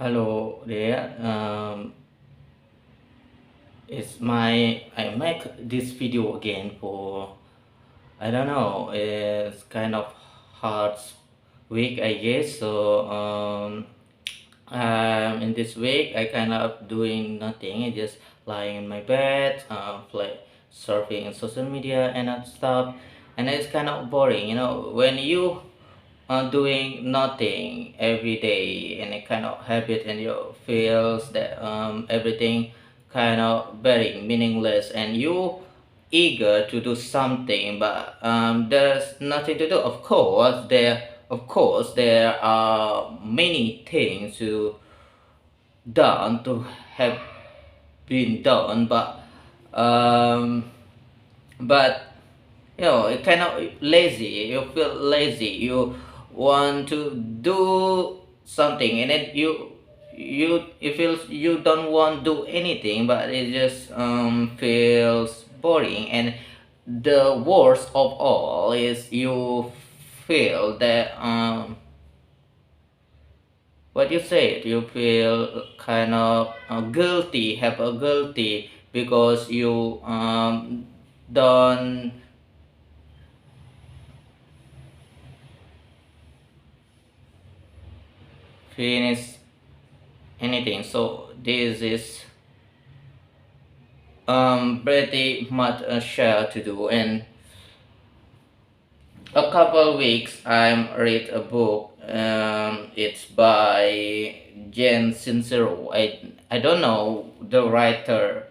Hello there. I make this video again for I don't know. It's kind of hard week, I guess. In this week, I kind of doing nothing. I just lying in my bed, play surfing in social media and that stuff, and it's kind of boring. When you doing nothing every day and a kind of habit and you feels that everything kind of very meaningless and you eager to do something but there's nothing to do. Of course there are many things to done to have been done, um but it kind of lazy. You feel lazy. You want to do something, and then you it feels you don't want to do anything, but it just feels boring. And the worst of all is you feel that what you said. You feel kind of guilty, have a guilty because you don't finish anything. So this is pretty much a share to do. And a couple weeks I read a book. It's by Jen Sincero. I don't know the writer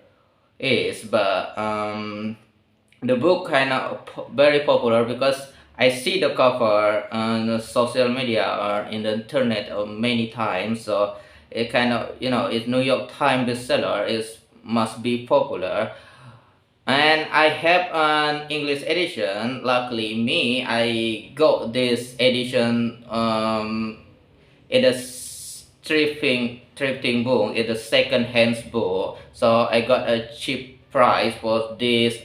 is, but the book kind of very popular because I see the cover on the social media or in the internet many times. So it kind of it's New York Times bestseller. Is must be popular. And I have an English edition. Luckily me, I got this edition in a thrifting book. It's a second hand book, so I got a cheap price for this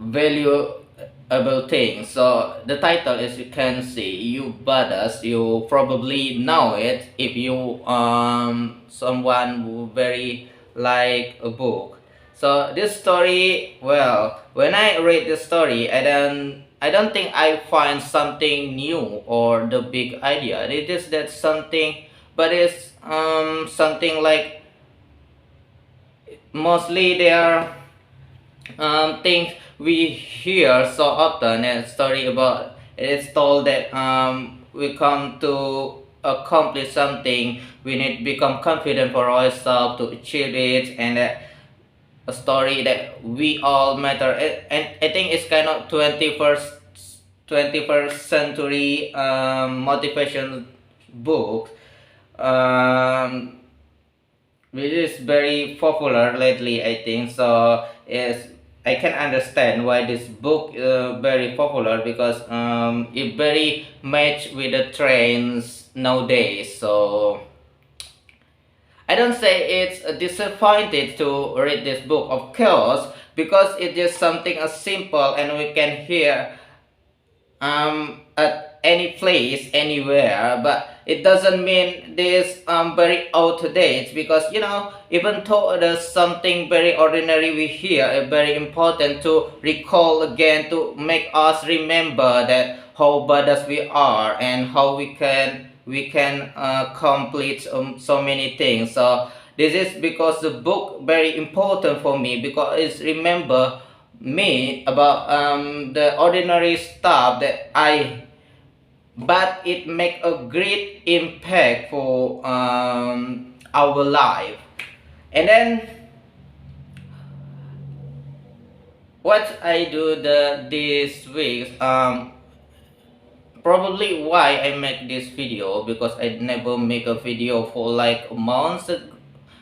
valuable thing. So the title, as you can see, You Badass. You probably know it if you someone who very like a book. So this story, well, when I read this story, I don't think I find something new or the big idea. It is that something, but it's something like mostly there things we hear so often. A story about it is told that we come to accomplish something, we need to become confident for ourselves to achieve it, and a story that we all matter. And I think it's kind of 21st century motivation book, um, which is very popular lately, I think. So is I can understand why this book very popular because it very match with the trends nowadays. So I don't say it's disappointed to read this book, of course, because it is something as simple and we can hear at any place anywhere. But it doesn't mean this very out of date, because even though there's something very ordinary we hear, it's very important to recall again to make us remember that how badass we are and how we can complete so many things. So this is because the book very important for me, because it's remember me about the ordinary stuff that I but it make a great impact for our life. And then what I do this week, probably why I make this video, because I never make a video for like months.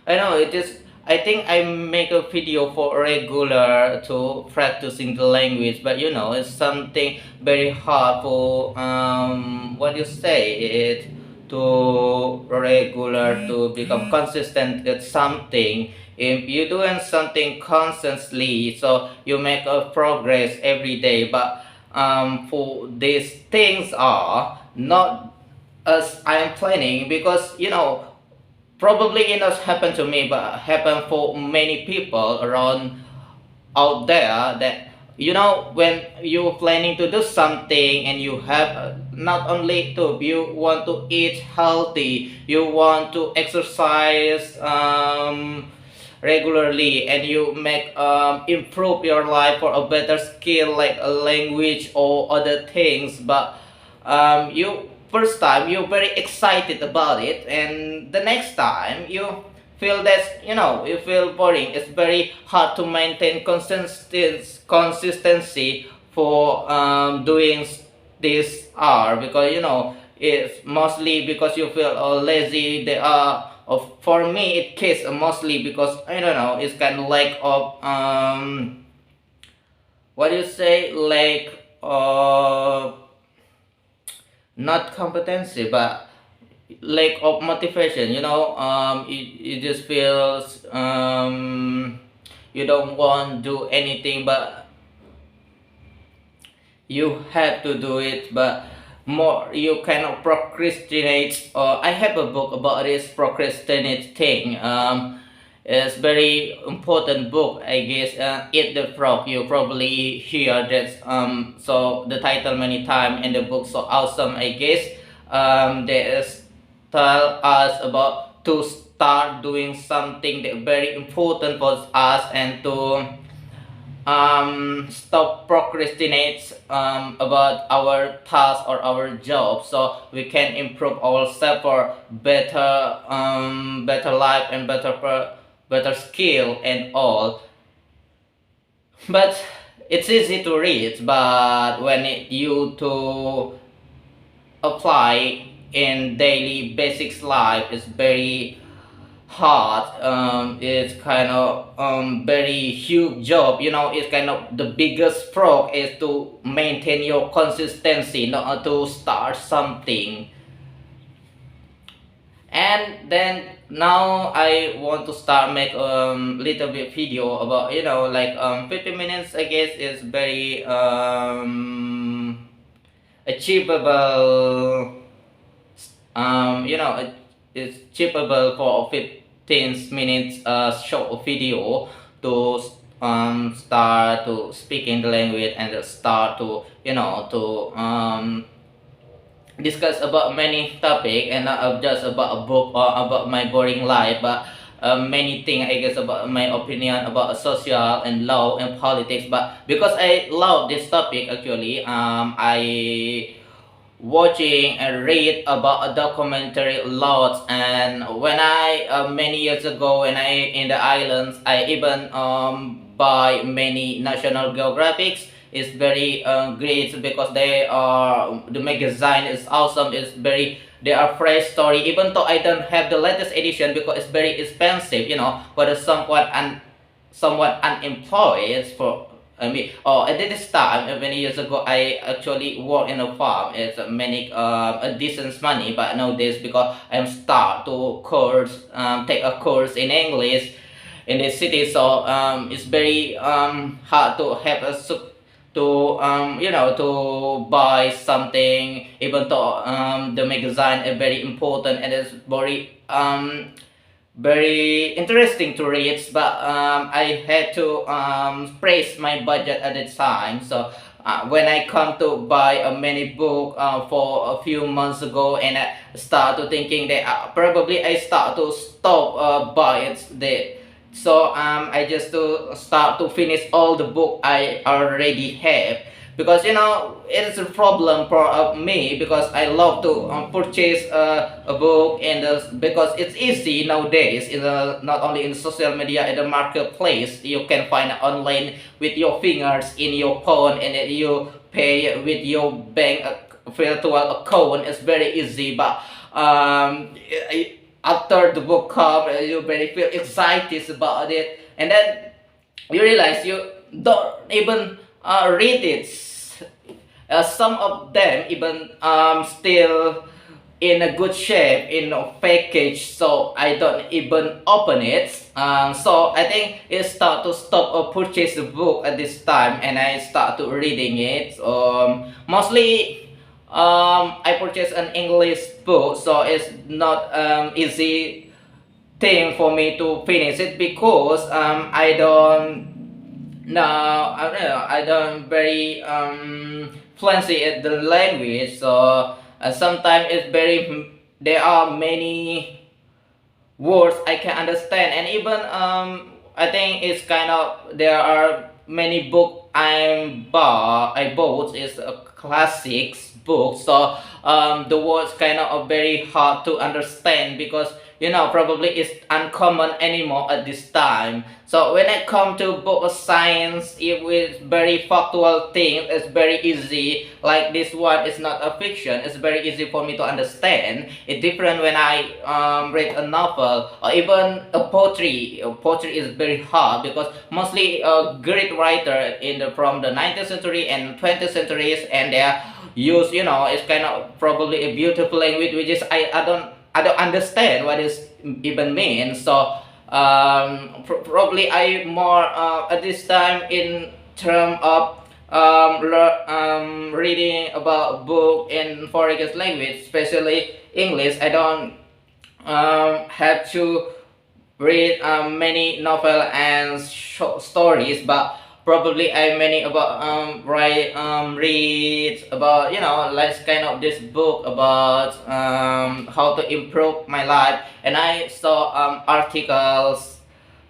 I know it is. I think I make a video for regular to practicing the language, but it's something very hard for what you say it to regular to become consistent at something. If you doing something constantly, so you make a progress every day. But for these things are not as I am planning, because probably it not happen to me but happen for many people around out there, that when you're planning to do something and you have not only to you want to eat healthy, you want to exercise regularly, and you make improve your life for a better skill like a language or other things, but you first time you're very excited about it, and the next time you feel that you feel boring. It's very hard to maintain consistency for doing this art, because it's mostly because you feel lazy. They are for me it case mostly because I don't know, it's kind of lack of what do you say, lack of, not competency, but lack of motivation. You just feels you don't want to do anything, but you have to do it, but more you cannot procrastinate. Or I have a book about this procrastinate thing. It's very important book, I guess. Eat the Frog. You probably hear that. So the title many time, and the book so awesome, I guess. They tell us about to start doing something that very important for us, and to stop procrastinate about our task or our job, so we can improve ourselves for better life and better skill and all. But it's easy to read, but when you to apply in daily basics life, it's very hard. It's kind of very huge job. It's kind of the biggest frog is to maintain your consistency, not to start something. And then now I want to start make little bit video about, like 50 minutes, I guess, is very achievable. It's achievable for 15 minutes short video to start to speak in the language, and to start to to discuss about many topic, and not just about a book or about my boring life, but many things, I guess, about my opinion about social and law and politics. But because I love this topic, actually, I watching and read about a documentary a lot. And when I many years ago, when I in the islands, I even buy many National Geographics. It's very great, because they are the magazine is awesome. It's very, they are fresh story, even though I don't have the latest edition because it's very expensive, for the somewhat unemployed. For I mean, at this time, many years ago, I actually work in a farm. It's many a decent money, but nowadays, because I'm start to course take a course in English in the city, so it's very hard to have to to buy something, even though the magazine is very important and it's very interesting to read. But I had to praise my budget at the time. So when I come to buy a many book for a few months ago, and I start to thinking that probably I start to stop buy it. So I just to start to finish all the book I already have, because it's a problem for me, because I love to purchase a book, and because it's easy nowadays in not only in social media, in the marketplace you can find online with your fingers in your phone, and then you pay with your bank virtual account. It's very easy, but after the book come, you very feel excited about it, and then you realize you don't even read it. Some of them even still in a good shape in a package, so I don't even open it. So I think it start to stop or purchase the book at this time, and I start to reading it. Mostly I purchased an English book, so it's not easy thing for me to finish it because I don't know, I don't know, I don't very fluency at the language, so sometimes it's very there are many words I can understand, and even I think it's kind of there are many book I bought is a classics book, so the words kind of are very hard to understand because probably it's uncommon anymore at this time. So when it come to book of science, it is very factual thing. It's very easy. Like this one is not a fiction. It's very easy for me to understand. It's different when I read a novel or even a poetry. Poetry is very hard because mostly a great writer from the 19th century and 20th centuries, and they are use it's kind of probably a beautiful language which is I don't understand what is even mean. So probably I more at this time in term of reading about book in foreign language, especially English. I don't have to read many novel and short stories, but probably I many about read about like kind of this book about how to improve my life, and I saw articles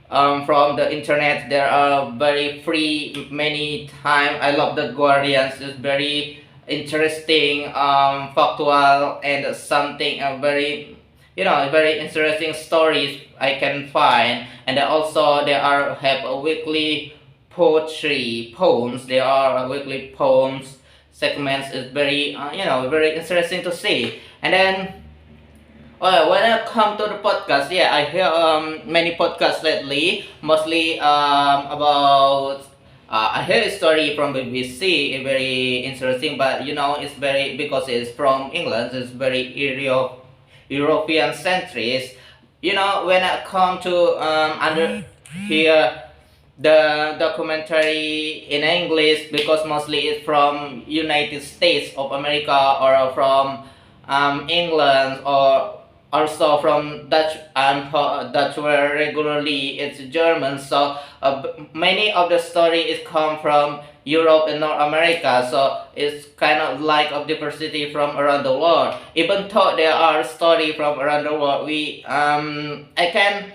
from the internet. There are very free many time. I love the Guardians. It's very interesting, factual, and something very very interesting stories I can find. And then also they are have a weekly poetry poems. There are weekly poems segments. Is very very interesting to see. And then when I come to the podcast, yeah, I hear many podcasts lately, mostly about. I heard a story from BBC, very interesting, but it's very because it's from England. It's very European centrist. When I come to under here the documentary in English, because mostly it's from United States of America or from England, or also from Dutch, and Dutch where regularly it's German. So many of the story is come from Europe and North America. So it's kind of like of diversity from around the world. Even though there are story from around the world, we I can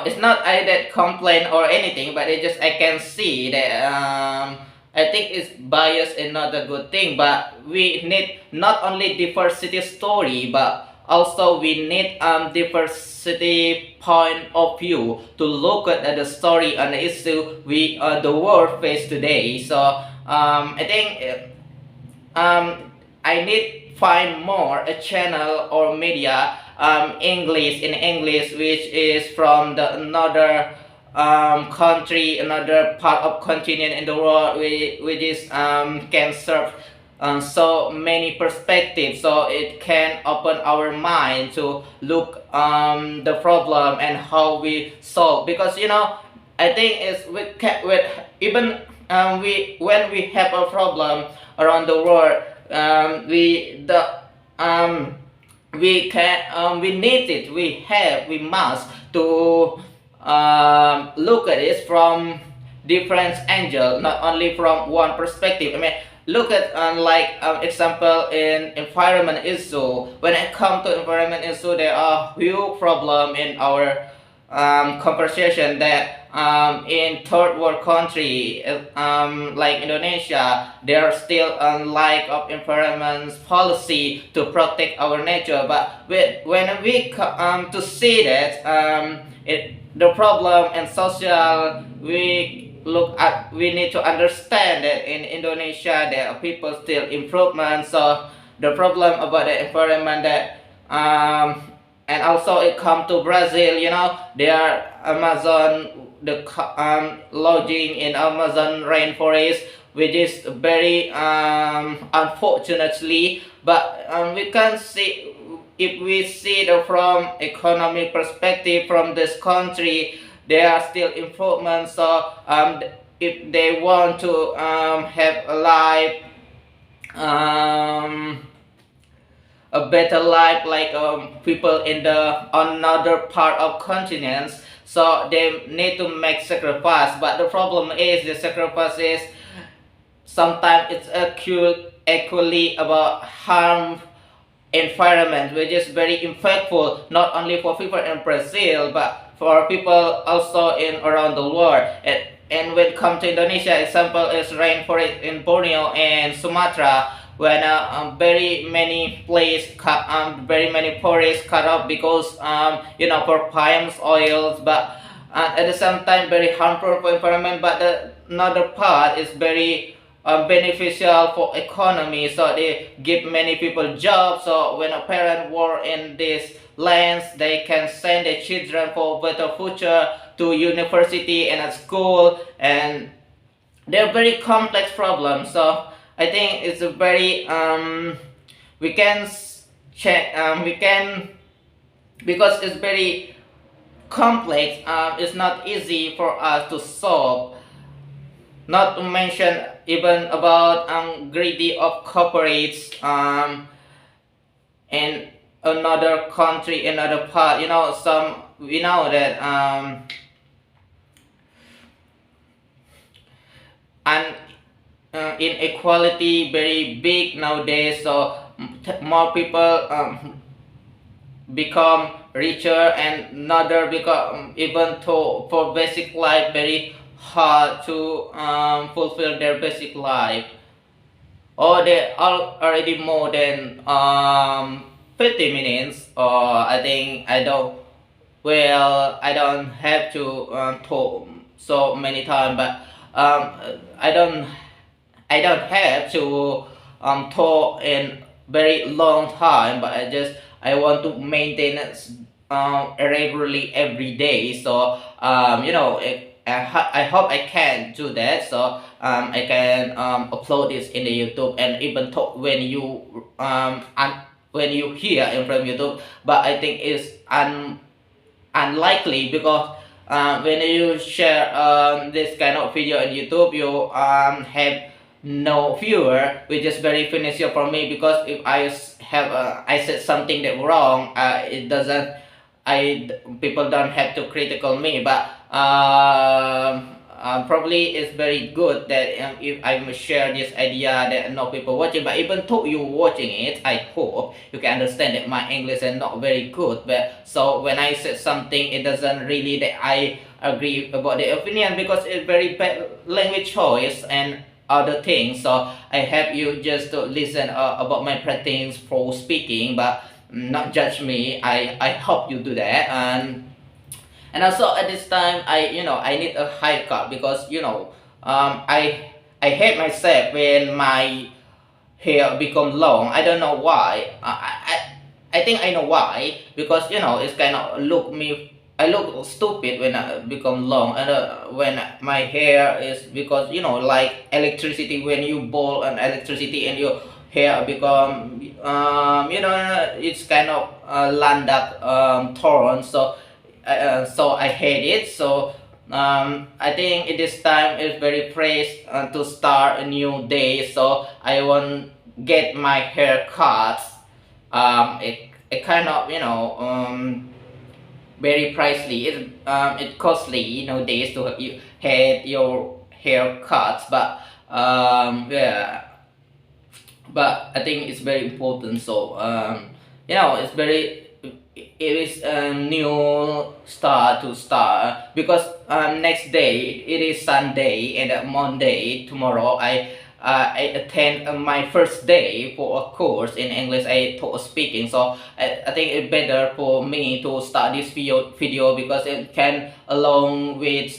it's not I that complain or anything, but it just I can see that I think it's bias and not a good thing. But we need not only diversity story, but also we need diversity point of view to look at the story and the issue we the world face today. So I think I need find more a channel or media English in English which is from the another country, another part of continent in the world, which is can serve so many perspectives, so it can open our mind to look the problem and how we solve. Because I think it's with even we when we have a problem around the world, we the we can we need it, we must to look at it from different angle, not only from one perspective. I mean, look at like example in environment issue. When it come to environment issue, there are huge problem in our conversation that in third world country like Indonesia, there are still a lack of environment policy to protect our nature. But when we to see that the problem and social, we need to understand that in Indonesia there are people still improvement. So the problem about the environment that and also it come to Brazil, there Amazon, the lodging in Amazon rainforest, which is very unfortunately. But we can see, if we see the from economic perspective from this country, there are still improvements. So if they want to have a life um, a better life like people in the another part of continents, so they need to make sacrifice, but the problem is the sacrifice is sometimes it's equally about harm environment, which is very impactful not only for people in Brazil but for people also in around the world. And when it comes to Indonesia, example is rainforest in Borneo and Sumatra, when very many very many forests cut off because for palm oils, but at the same time very harmful for environment. But the another part is very beneficial for economy, so they give many people jobs. So when a parent work in these lands, they can send their children for better future to university and at school, and they're very complex problems. So I think it's a very we can check we can, because it's very complex, it's not easy for us to solve, not to mention even about greedy of corporates in another country, another part. Some we know that and inequality very big nowadays. So more people become richer, and another become even to for basic life very hard to fulfill their basic life, or they are already more than 50 minutes, or I think I don't have to talk so many times, but um, I don't I don't have to talk in very long time, but I want to maintain it regularly every day. So I hope I can do that. So I can upload this in the YouTube and even talk when you hear it from YouTube. But I think it's unlikely because when you share this kind of video on YouTube, you have no viewer, which is very beneficial for me, because if I said something that wrong, it doesn't I people don't have to critical me, but probably it's very good that if I share this idea that no people watching. But even though you watching it, I hope you can understand that my English is not very good. But so when I said something, it doesn't really that I agree about the opinion, because it's very bad language choice and other things. So I have you just to listen about my practice for speaking, but not judge me. I hope you do that. And also at this time, I need a haircut, because I hate myself when my hair become long. I don't know why. I think I know why, because it's kind of look me. I look stupid when I become long, and when my hair is, because like electricity, when you ball on electricity and your hair become it's kind of landak torn. So I hate it. So I think it is time is very fresh to start a new day. So I want get my hair cut. It kind of very pricey. It costly nowadays to have you had your hair cut, but yeah. But I think it's very important. So it's very it is a new start to start, because next day it is Sunday, and Monday tomorrow I attend my first day for a course in English. I taught speaking, so I think it's better for me to start this video because it can along with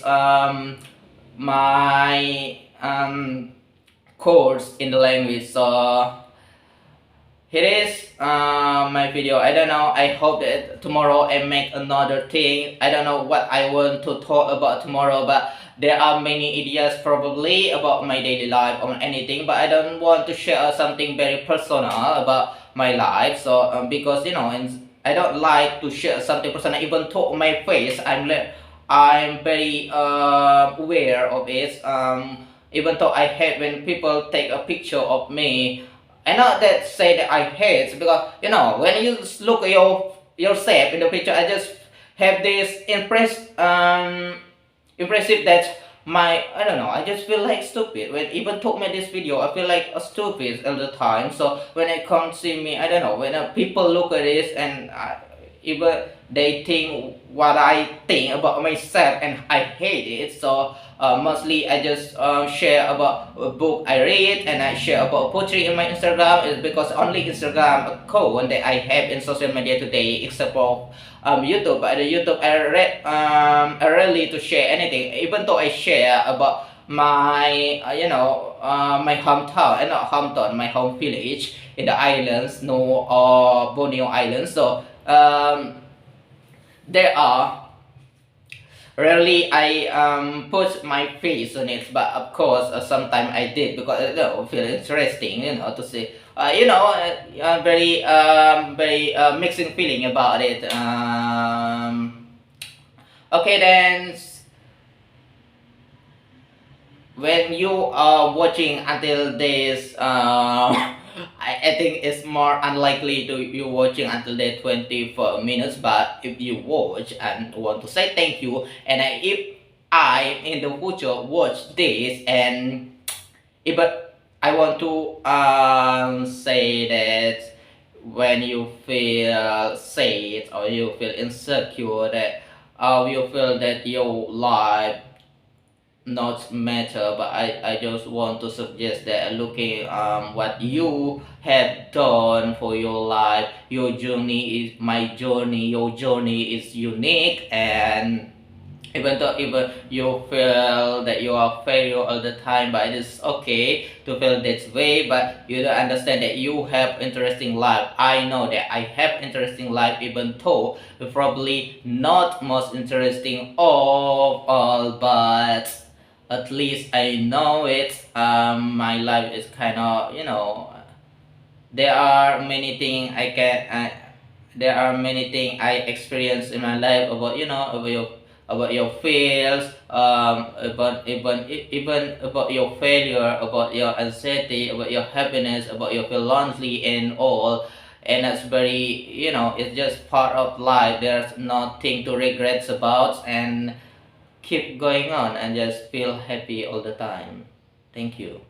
my course in the language. So here is my video. I don't know. I hope that tomorrow I make another thing. I don't know what I want to talk about tomorrow, but there are many ideas probably about my daily life or anything. But I don't want to share something very personal about my life. So because and I don't like to share something personal. Even though my face, I'm very aware of it. Even though I hate when people take a picture of me I not that say that I hate, because when you look at yourself in the picture, I just have this impressive that my, I don't know, I just feel like stupid when even talk me this video. I feel like a stupid all the time. So when I come see me, I don't know, when people look at this and even they think what I think about myself, and I hate it. So mostly I just share about a book I read, and I share about poetry in my Instagram. Is because only Instagram account that I have in social media today, except for YouTube. But the YouTube I rarely to share anything, even though I share about my my hometown, and not hometown, my home village in the islands, no, or Borneo Islands. So there are rarely I put my face on it, but of course sometimes I did, because feel interesting, to see very very mixing feeling about it. Okay, then when you are watching until this I think it's more unlikely to you watching until the 24 minutes. But if you watch and want to say thank you, and if I in the future watch this, and if I want to say that when you feel sad or you feel insecure, that you feel that your life not matter, but I just want to suggest that looking what you have done for your life. Your journey is my journey, your journey is unique. And even though even you feel that you are failure all the time, but it is okay to feel this way. But you don't understand that you have interesting life. I know that I have interesting life, even though probably not most interesting of all, but at least I know it. My life is kind of, there are many things I can there are many things I experience in my life about, about your fears, about even about your failure, about your anxiety, about your happiness, about your feel lonely and all. And that's very, it's just part of life. There's nothing to regrets about, and keep going on and just feel happy all the time. Thank you.